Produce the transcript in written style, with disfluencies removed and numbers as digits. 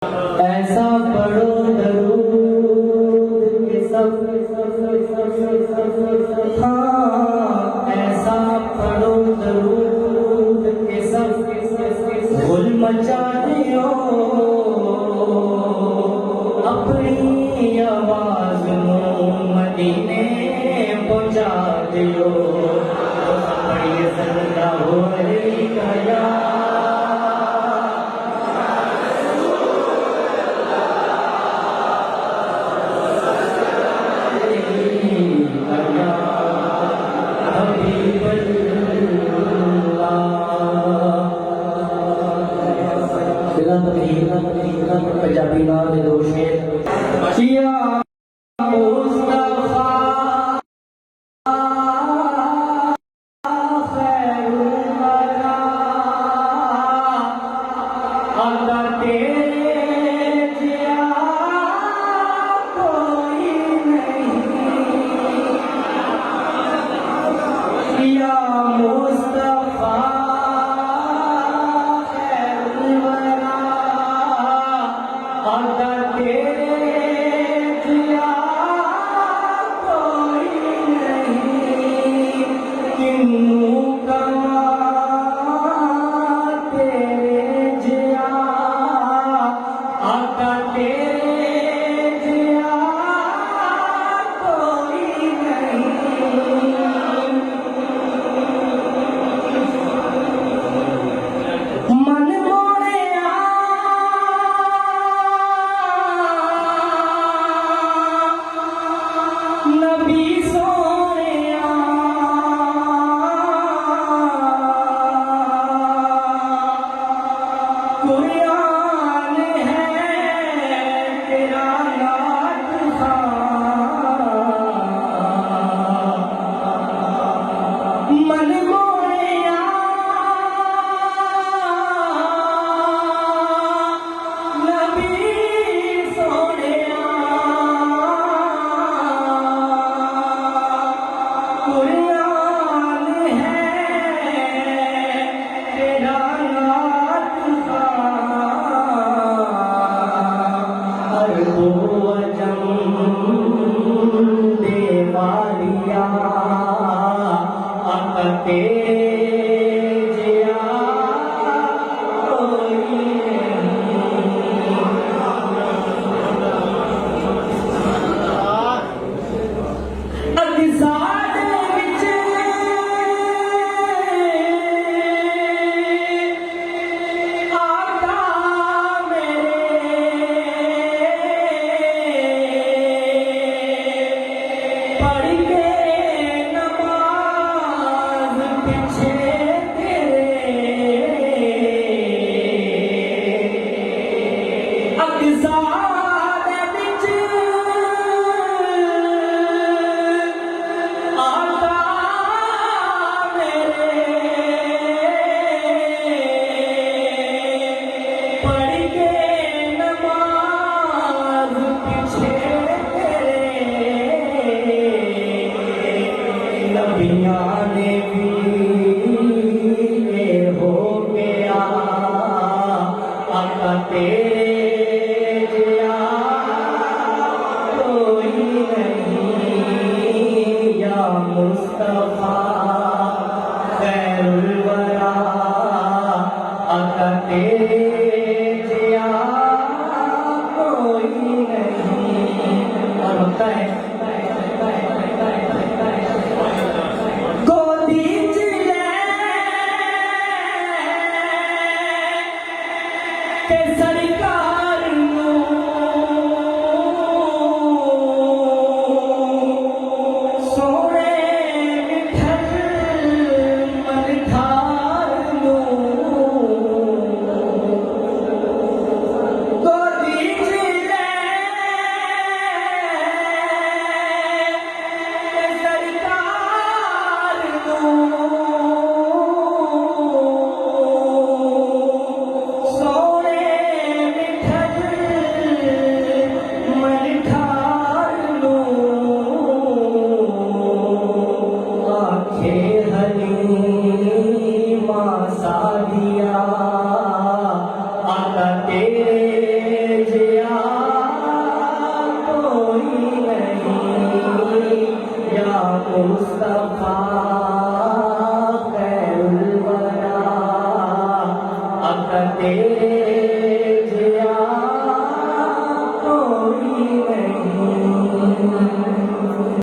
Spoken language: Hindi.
ऐसा पढ़ो दरूद के सब हाँ, ऐसा पढ़ो दरूद के सब गुल मचा दियो अपनी आवाज मदीने पहुंचा दियो। पढ़िए सल्लल्लाहु अलैहि वसल्लम। पंजाबी नाल दे दो शेर या मुस्तफा खैरुल वरा अल्लाह तेरे जिया कोई नहीं या मुस्तफा अल्लाह तेरे जिया कोई नहीं किन्नू कमा तेरे जिया अल्लाह तेरे जिया कोई नहीं। मन नबी सोनिया कुरान है तेरा नात मन मोया नबी सोनिया कुरान है तेरा नात अरबो अजम दे वालिया आका तेरे जिया कोई नहीं। नबियाँ ने भी ये हो गया आका तेरे जिया मुस्तफा खैरुल वरा, अका तेरे